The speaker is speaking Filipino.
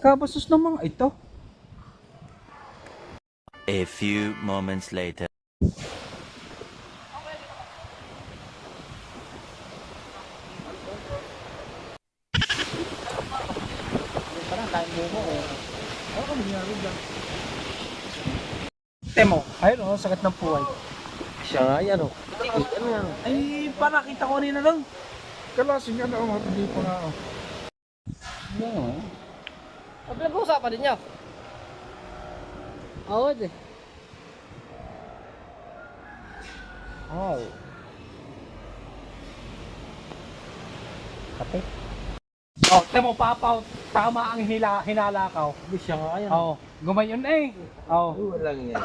Kabasos naman ito. A few moments later. Parang kain mo mo. Ano ka nangyari dyan? Temo, ayun o, sakit ng puway. Siya nga yan o. Ano yan? Ay, para kita ko kanina lang. Kalasing ano, hindi pa nga ako. Ang pinag-uusapan din niya. Oo, eh. Oh. Kape. Oh, temo papaw, tama ang hinala ka. Siya nga yan. Oh, gumayon eh. Oh. Walang yan.